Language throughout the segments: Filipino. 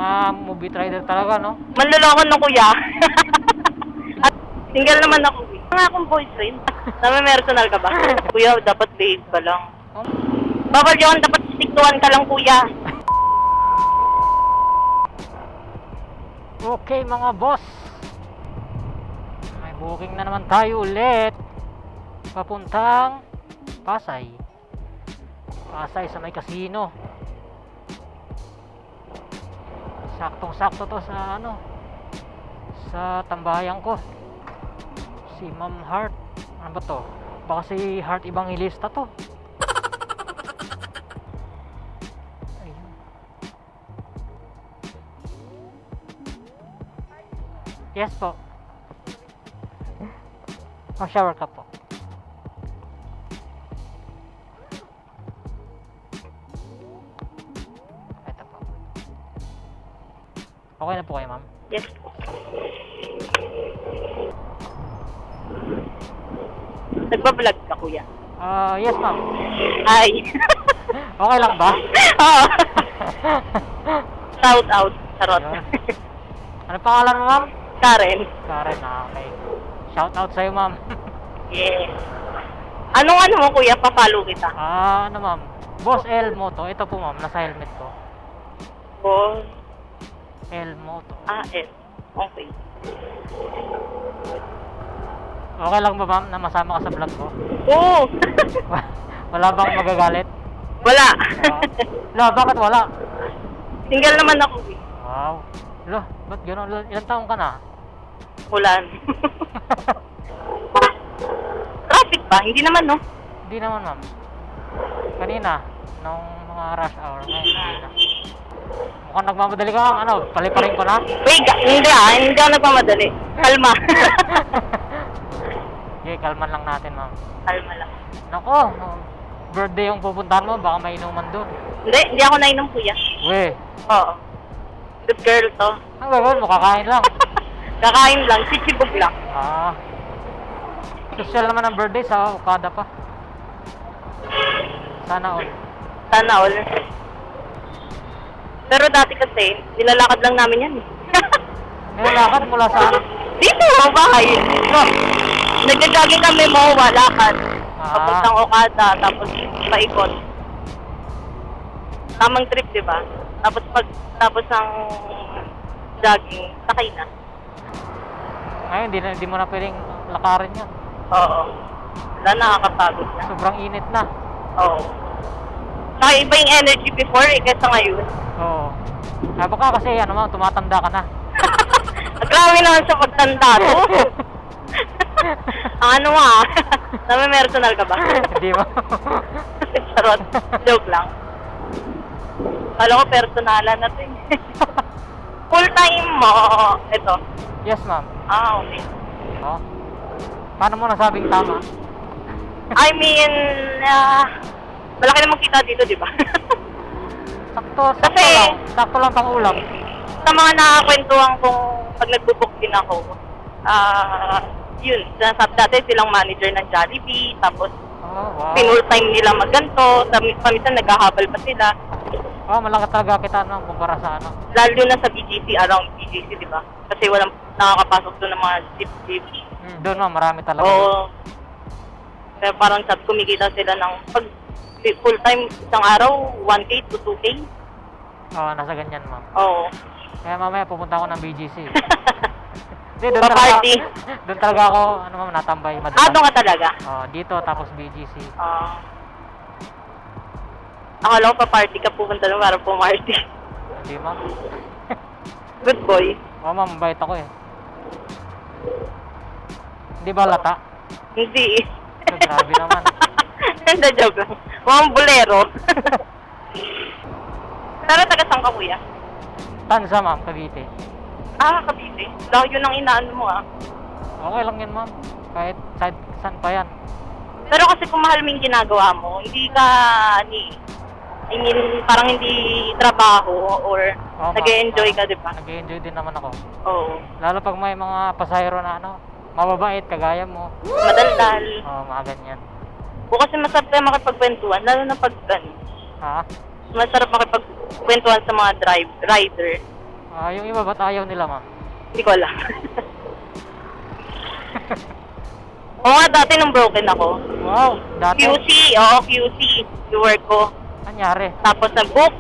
Mga movie rider talaga, no? Manloloko no, kuya. At single naman ako. Wala akong boyfriend. Personal ka ba? Kuya, dapat babe ka lang. Bawal yun, dapat stiktuhan ka lang, kuya. Okay, mga boss. May booking na naman tayo ulit. Papuntang Pasay. Pasay sa may casino. Saktong-sakto to sa ano, sa tambayan ko. Si Ma'am Heart. Ano ba to? Baka si Heart Evangelista to. Ayun. Yes po. Shower ka po. Ito po. Okay na po kayo, ma'am? Yes. Nagbablog ka, kuya? Yes, ma'am. Hi. Okay lang ba? Oo. Shout out. Charot. Yun. Ano pangalan mo, ma'am? Karen. Karen, okay. Shout out sa'yo, ma'am. Yeah. Anong ano mo, kuya? Papalo kita. Ano, ma'am? Boss L Moto. Ito po, ma'am. Nasa helmet ko. Boss. L Moto. S. Okay. Okay lang ba, ma'am, na masama ka sa vlog ko? Oo. Wala bang magagalit? Wala. Wala, bakit wala? Single naman ako. Wow. Lo, ba't gano'n? Ilang taong ka na? Ulan. Traffic ba? Hindi naman, no? Hindi naman, ma'am. Kanina, nung mga rush hour, ngayon, hindi na. Mukhang nagmamadali ka, ma'am. Ano, paliparin ko na? Wait, hindi ako nagmamadali. Kalma. Okay, kalman lang natin, ma'am. Kalma lang. Nako, birthday yung pupuntahan mo, baka may inuman doon. Hindi ako nainom, kuya. We, Oo. Good girl to. ang gagawin mo, kakain lang. Kakain lang, sisibog lang. Social naman ang birthday sa Okada pa. Sana all. Sana all. Pero dati kasi, nilalakad lang namin yan eh. Nilalakad mula sa ano? Dito, bahay. Nagja-jogging kami mo, lakad. Papuntang Okada, tapos paikot. Tamang trip, di ba? Tapos ang jogging, sakay na. Ngayon, di mo na pwedeng lakarin yan. Oo. Wala, nakakapagod na. Sobrang init na. Oo. Saka iba yung energy before eh, kaysa ngayon. Oo. Baka kasi, ano mo, tumatanda ka na. Grabe naman sa pagtanda to. Ang ano nga, personal ka ba? Hindi mo. Charot. Joke lang. Kala ko personalan na to eh. Full time mo. Ito. Yes, ma'am. Okay. Oh. Paano mo nasabing tama? I mean, malaki namang kita dito, di ba? Sakto lang pang ulam. Sa mga nakakwentuhan kong pag nagbubook din ako, yun, sinasabi dati silang manager ng Jollibee, tapos Wow. pinul time nila magganto, paminsan naghahabal pa sila. Malaki talaga kita, no, kumpara sa ano. Lalo na sa BGC, around BGC, di ba? Kasi walang nakakapasok doon ng mga jeep. Doon, no, marami talaga. Oo. Kaya parang kumikita sila ng, pag full time isang araw, 1K to 2K. Nasa ganyan, ma'am. Oo. Kaya mamaya pupunta ako ng BGC. Hindi, Pa-party. Doon talaga ako, ano, ma'am, natambay. Doon ka talaga? Dito, tapos BGC. Akala ko pa-party ka, pupunta lang para pumarty. Hindi, ma'am. Good boy. Ma'am, mabait ako eh. Hindi ba lata? Hindi. Grabe naman. Hindi, joke lang. Mukhang bolero. Pero taga saan ka, kuya? Tansa, ma'am, Cavite. Cavite. Layo ng inaano mo Okay lang yan, ma'am. Kahit saan pa yan. Pero kasi kung mahal mo yung ginagawa mo, hindi ka, I mean, parang hindi trabaho or nag-e-enjoy ka, di ba? Nag-e-enjoy din naman ako. Oo. Lalo pag may mga pasahero na ano, mababait, kagaya mo. Madaldal. Mga ganyan. O kasi masarap tayo makipagkwentuhan, lalo na pag, Ha? masarap makipagkwentuhan sa mga rider. Yung iba ba't ayaw nila, ma'am? Hindi ko alam. Oo nga, dati nung broken ako. Wow, dati. QC, oo, QC. Yung work ko. Anyari? Tapos nag-book.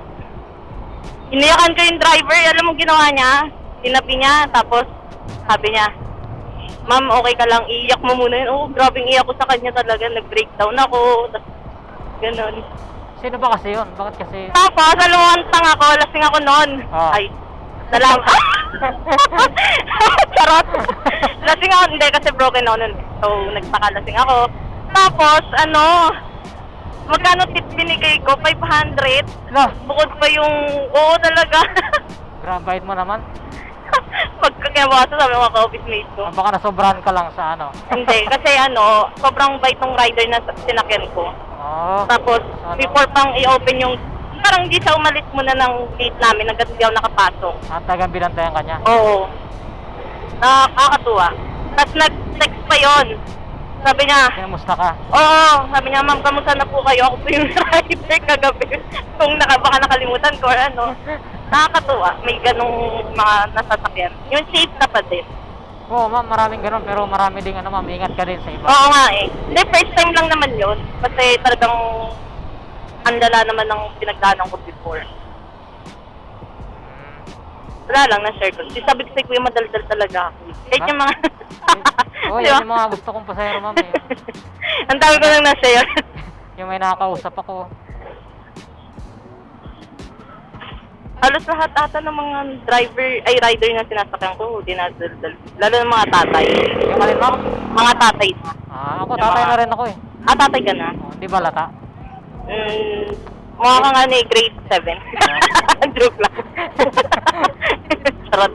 Iniyakan ko yung driver. Alam mo ginawa niya? Tinapi niya. Tapos sabi niya, ma'am, okay ka lang. Iiyak mo muna yun. Oh, grabing iyak ko sa kanya talaga. Nag-breakdown ako. Tapos, ganun. Sino ba kasi yun? Bakit kasi... Tapos, alam mo, antang ako. Lasing ako noon. Ah. Ay, salamat. Charot. Lasing ako. Hindi, kasi broken ako noon. So, nagpakalasing ako. Tapos, magkano tip binigay ko? 500. Lah, Bukod pa yung, oo talaga. grabe mo naman. Pagkakinabukasan sabi ng mga ka-office mates ko. Baka nasobrahan ka lang sa ano. Hindi, kasi sobrang bait ng rider na sinakyan ko. Oh. Tapos, before pang i-open yung, parang hindi siya umalis muna ng gate namin hanggang hindi ako nakapasok. Ang tagang binantayan ka niya. Oo. Nakakatuwa. Tapos nag-text pa yon. Sabi niya, Kinamusta ka? oo, sabi niya, ma'am, kamusta na po kayo? Ako po yung rider kagabi. Kung baka nakalimutan ko or ano. Nakakatuwa. May ganong mga nasasakyan. Yung safe na pa din. Oo, ma'am, maraming ganun. Pero marami ding ma'am, ingat ka din sa iba. Oo nga eh. Hindi, first time lang naman yun. Kasi talagang andala naman ng pinagdaanan ko before. Wala lang, na-share ko. Sabi ko sa kuya, madaldal talaga ako. Kahit Ha? yung mga... Oo, Di ba? yan yung mga gusto kong pasahero, ma'am. Eh. Ang dami ko lang na-share. Yung may nakakausap ako. Halos lahat ata ng mga rider na sinasakyan ko, dinadaldal. Lalo ng mga tatay. Yung alin, ma'am? Mga tatay na. Ako, tatay na rin ako eh. Tatay ka na? Oh, di ba lata? Mukha ka nga ni grade 7. Joke lang. Charot.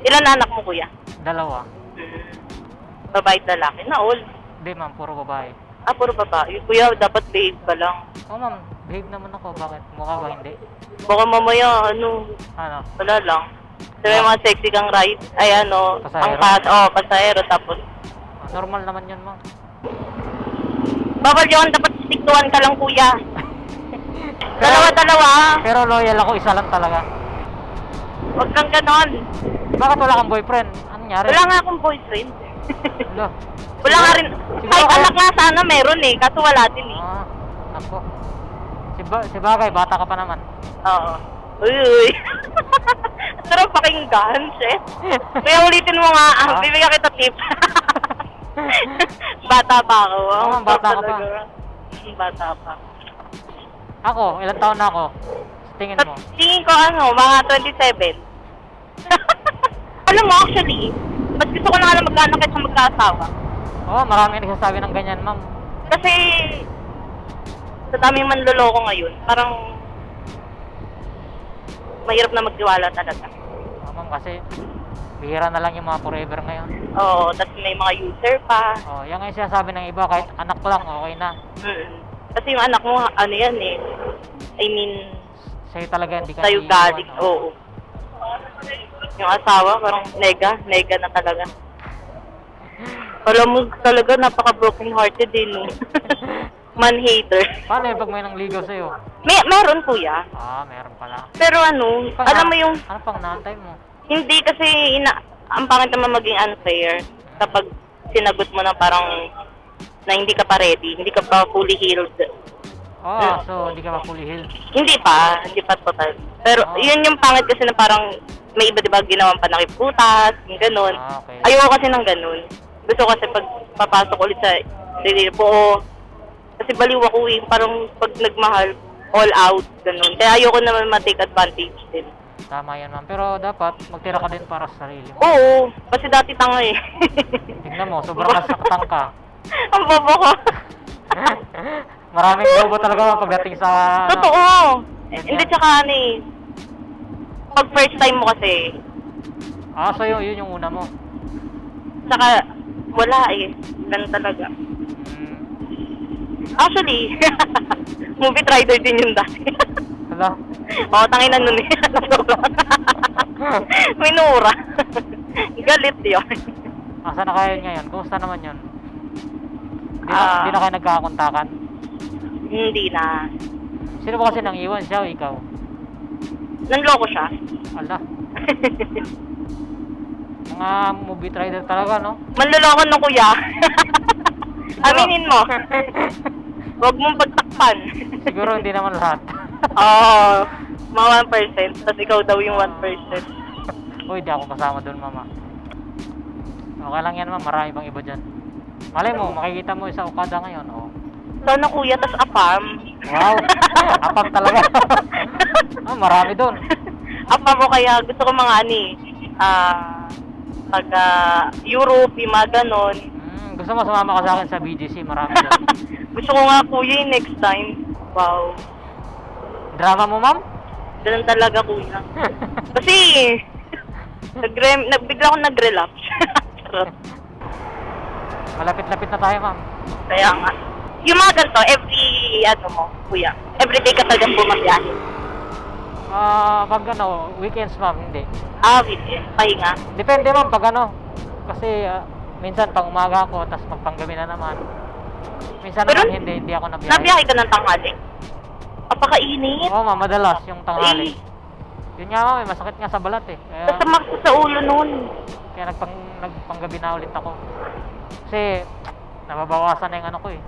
Ilan na anak mo, kuya? Dalawa. Babae at lalaki? Na all? Hindi, ma'am, puro babae. Puro babae. Kuya, dapat babe ka lang. Oo, ma'am, behave naman ako. Bakit? Mukha ba hindi? Baka mamaya, Ano? wala lang. Sabi mga sexy kang ride. Ay, Pasahero? pasahero. Tapos, Normal naman yun, ma'am. bawal yun. Dapat stiktuhan ka lang, kuya. Dalawa-dalawa. Pero loyal ako, isa lang talaga. Huwag kang ganon. Bakit wala kang boyfriend? Anong nangyari? Wala nga akong boyfriend. Wala. Wala nga rin. Siguro Kahit kaya- anak nga sana meron eh. Kaso wala din eh. Ako. Si Bagay, bata ka pa naman. Oo. Uy. Sarap pakinggan, shit. Kaya ulitin mo nga. Bibigyan kita tip. Bata pa ako. Oo, bata ka pa. Bata pa. Ako, ilang taon na ako? Sa tingin mo? Tingin ko mga 27. Alam mo, actually, mas gusto ko na nga lang mag-anak kaysa magkaasawa. Oo, marami nagsasabi ng ganyan, ma'am. Kasi, sa daming manloloko ngayon, parang mahirap na magtiwala talaga. Oo, ma'am, kasi bihira na lang yung mga forever ngayon. Oo, tapos may mga user pa. Oo, yan nga yung sinasabi ng iba, kahit anak ko lang, okay na. Kasi yung anak mo, yan eh. I mean, Sa'yo talaga, hindi ka sa'yo naiiwan, galing. Oo. Yung asawa, parang nega na talaga. Alam mo talaga, napaka-broken hearted din. Man-hater. Paano yung pag may nangligaw sa'yo? Meron kuya. Meron pala. Pero alam mo yung, Ano pang naantay mo? hindi kasi, ang pangit naman maging unfair kapag sinagot mo na parang, na hindi ka pa ready, hindi ka pa fully healed. So hindi ka pa fully healed. Hindi pa total. Pero yun yung pangit kasi na parang may iba diba ginawang panakiputas, yung ganun. Okay. Ayoko kasi ng ganun. Gusto ko kasi pag papasok ulit sa sarili po, kasi baliw ako eh, parang pag nagmahal, all out, ganun. Kaya ayoko naman ma-take advantage din. Tama yan, ma'am. Pero dapat magtira ka din para sa sarili mo. Oo, kasi dati tanga eh. Tignan mo, sobrang nasaktan ka. Ang bobo ko. Maraming bobo talaga pagdating sa... Totoo. Ganyan. Hindi tsaka pag first time mo kasi, So yun yung una mo. tsaka wala eh. Ganun talaga. Actually, movie rider din yun dati. Hala? Oo, tanginan nun eh. Minura. Galit yun. Asa na kayo ngayon? Kumusta naman yun? Hindi na kayo nagkakakontakan? Hindi na. Sino ba kasi nang iwan, siya o ikaw? Nanloko siya. Ala. Mga movie rider talaga, no? Manloloko no, kuya. Aminin mo. Huwag mong pagtakpan. Siguro hindi naman lahat. Oo. Mga 1%. Tapos ikaw daw yung 1%. Uy, di ako kasama doon, mama. Okay lang yan, ma'am. Marami pang iba dyan. Malay mo, makikita mo sa Okada ngayon, oh. Sana kuya, tas apam. Wow! Apam talaga. Marami doon. Apam mo kaya gusto ko mga taga Europe, yung mga ganon. Gusto mo sumama ka sa akin sa BGC, marami doon. Gusto ko nga kuya yung next time. Wow. Drama mo, ma'am? Ganun talaga kuya. Kasi, bigla akong nag-relapse. Charot. Malapit-lapit na tayo, ma'am. Kaya nga. Yung mga ganito, kuya, everyday ka talagang bumabiyahe. Pag weekends, ma'am, hindi. Weekend, pahinga. Depende, ma'am, pag kasi minsan pag umaga ako, tapos pagpanggabi na naman. Minsan Pero, naman hindi ako nabiyahe. Nabiyahe ka ng tanghali? Apakainit. Oo, ma'am, madalas yung tanghali. Yun nga, ma'am, masakit nga sa balat eh. Kaya, Masamak sa ulo nun. kaya nagpanggabi na ulit ako. Kasi, nababawasan na yung ano ko eh.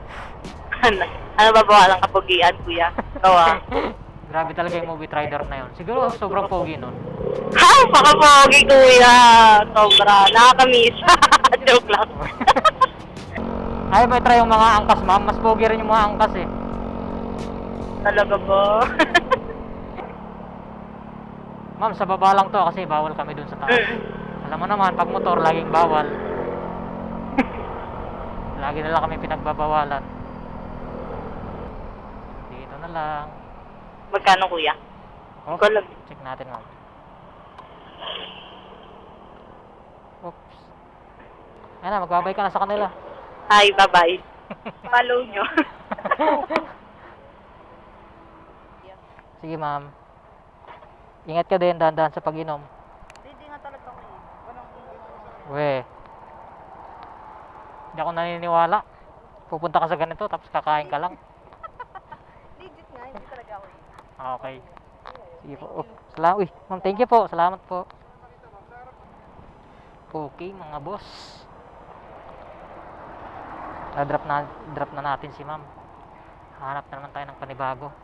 Ano ba ang kapugian, kuya? Kawa. Grabe talaga yung movie rider na yun. Siguro sobrang pogi nun. Ha? Pakapogi, kuya. Sobra. Nakakamiss. Joke lang. Ay, may try yung mga angkas, ma'am. Mas pogi rin yung mga angkas eh. Talaga ba? Ma'am, sa baba lang to kasi bawal kami dun sa taas. Alam mo naman, pag motor, laging bawal. Lagi na lang kami pinagbabawalan. Dito na lang. Magkano, kuya? Oh, Kulang. check natin, ma'am. Oops. Ayan na, magbabay ka na sa kanila. Hi, bye-bye. Follow nyo. Sige, ma'am. Ingat ka din, dahan-dahan sa pag-inom. Hindi nga talaga ko eh. We. Hindi ako naniniwala. Pupunta ka sa ganito, tapos kakain ka lang. Legit nga, hindi talaga ako eh. Okay. Sige po. Oh, salamat. Uy, ma'am, thank you po. Salamat po. Okay, mga boss. Drop na natin si ma'am. Hanap na naman tayo ng panibago.